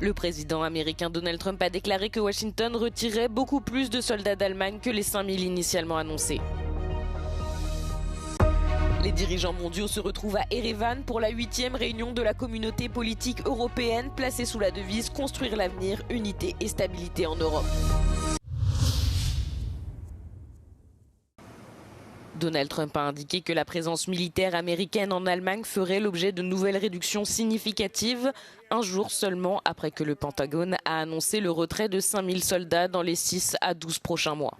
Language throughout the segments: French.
Le président américain Donald Trump a déclaré que Washington retirait beaucoup plus de soldats d'Allemagne que les 5000 initialement annoncés. Les dirigeants mondiaux se retrouvent à Erevan pour la 8e réunion de la communauté politique européenne placée sous la devise « Construire l'avenir, unité et stabilité en Europe ». Donald Trump a indiqué que la présence militaire américaine en Allemagne ferait l'objet de nouvelles réductions significatives, un jour seulement après que le Pentagone a annoncé le retrait de 5000 soldats dans les 6 à 12 prochains mois.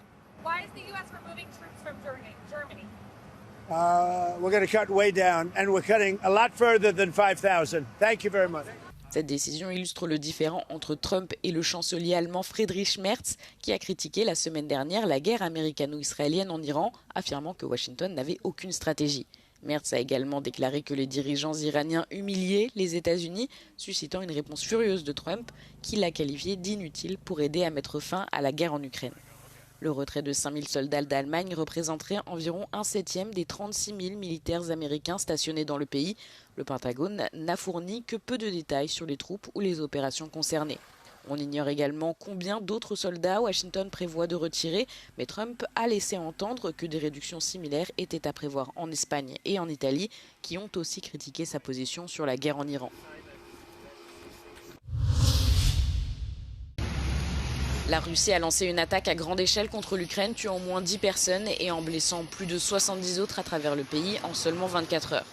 We're going to cut way down, and we're cutting a lot further than 5,000. Thank you very much. Cette décision illustre le différend entre Trump et le chancelier allemand Friedrich Merz, qui a critiqué la semaine dernière la guerre américano-israélienne en Iran, affirmant que Washington n'avait aucune stratégie. Merz a également déclaré que les dirigeants iraniens humiliaient les États-Unis, suscitant une réponse furieuse de Trump, qui l'a qualifié d'inutile pour aider à mettre fin à la guerre en Ukraine. Le retrait de 5000 soldats d'Allemagne représenterait environ 1/7 des 36 000 militaires américains stationnés dans le pays. Le Pentagone n'a fourni que peu de détails sur les troupes ou les opérations concernées. On ignore également combien d'autres soldats Washington prévoit de retirer, mais Trump a laissé entendre que des réductions similaires étaient à prévoir en Espagne et en Italie, qui ont aussi critiqué sa position sur la guerre en Iran. La Russie a lancé une attaque à grande échelle contre l'Ukraine, tuant au moins 10 personnes et en blessant plus de 70 autres à travers le pays en seulement 24 heures.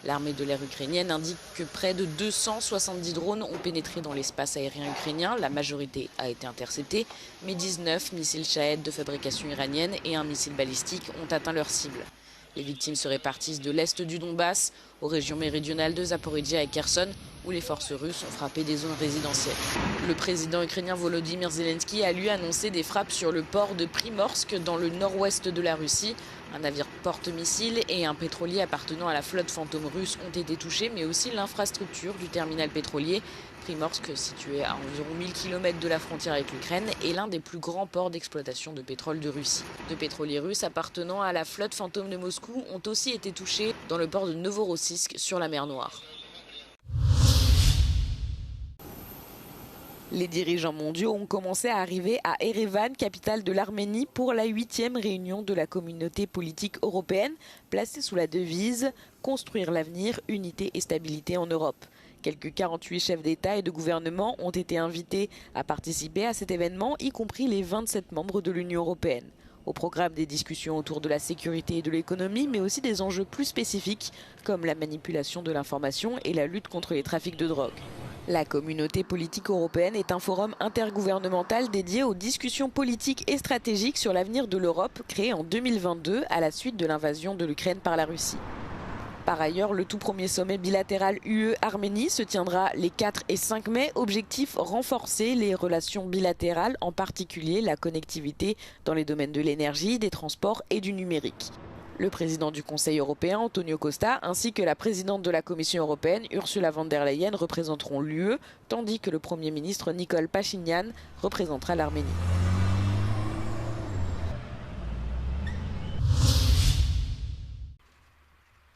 L'armée de l'air ukrainienne indique que près de 270 drones ont pénétré dans l'espace aérien ukrainien. La majorité a été interceptée, mais 19 missiles Shahed de fabrication iranienne et un missile balistique ont atteint leur cible. Les victimes se répartissent de l'est du Donbass aux régions méridionales de Zaporijia et Kherson, où les forces russes ont frappé des zones résidentielles. Le président ukrainien Volodymyr Zelensky a lui annoncé des frappes sur le port de Primorsk dans le nord-ouest de la Russie. Un navire porte-missile et un pétrolier appartenant à la flotte fantôme russe ont été touchés, mais aussi l'infrastructure du terminal pétrolier. Primorsk, situé à environ 1000 km de la frontière avec l'Ukraine, est l'un des plus grands ports d'exploitation de pétrole de Russie. Deux pétroliers russes appartenant à la flotte fantôme de Moscou ont aussi été touchés dans le port de Novorossiysk sur la mer Noire. Les dirigeants mondiaux ont commencé à arriver à Erevan, capitale de l'Arménie, pour la 8e réunion de la communauté politique européenne, placée sous la devise « Construire l'avenir, unité et stabilité en Europe ». Quelques 48 chefs d'État et de gouvernement ont été invités à participer à cet événement, y compris les 27 membres de l'Union européenne. Au programme des discussions autour de la sécurité et de l'économie, mais aussi des enjeux plus spécifiques, comme la manipulation de l'information et la lutte contre les trafics de drogue. La communauté politique européenne est un forum intergouvernemental dédié aux discussions politiques et stratégiques sur l'avenir de l'Europe, créé en 2022 à la suite de l'invasion de l'Ukraine par la Russie. Par ailleurs, le tout premier sommet bilatéral UE-Arménie se tiendra les 4 et 5 mai. Objectif, renforcer les relations bilatérales, en particulier la connectivité dans les domaines de l'énergie, des transports et du numérique. Le président du Conseil européen, Antonio Costa, ainsi que la présidente de la Commission européenne, Ursula von der Leyen, représenteront l'UE, tandis que le Premier ministre Nikol Pachinian représentera l'Arménie.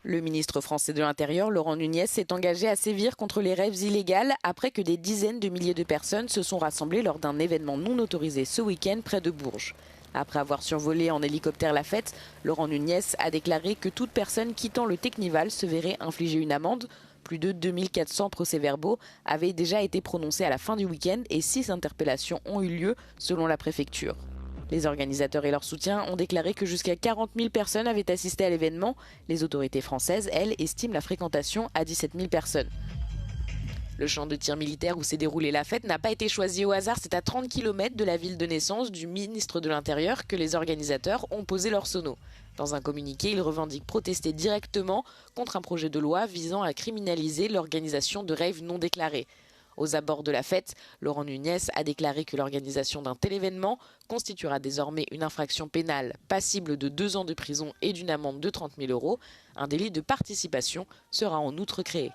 Le ministre français de l'Intérieur, Laurent Nunez, s'est engagé à sévir contre les rêves illégales après que des dizaines de milliers de personnes se sont rassemblées lors d'un événement non autorisé ce week-end près de Bourges. Après avoir survolé en hélicoptère la fête, Laurent Nunez a déclaré que toute personne quittant le Teknival se verrait infliger une amende. Plus de 2400 procès-verbaux avaient déjà été prononcés à la fin du week-end et 6 interpellations ont eu lieu selon la préfecture. Les organisateurs et leurs soutiens ont déclaré que jusqu'à 40 000 personnes avaient assisté à l'événement. Les autorités françaises, elles, estiment la fréquentation à 17 000 personnes. Le champ de tir militaire où s'est déroulée la fête n'a pas été choisi au hasard. C'est à 30 km de la ville de naissance du ministre de l'Intérieur que les organisateurs ont posé leur sono. Dans un communiqué, ils revendiquent protester directement contre un projet de loi visant à criminaliser l'organisation de raves non déclarés. Aux abords de la fête, Laurent Nunez a déclaré que l'organisation d'un tel événement constituera désormais une infraction pénale passible de 2 ans de prison et d'une amende de 30 000 €. Un délit de participation sera en outre créé.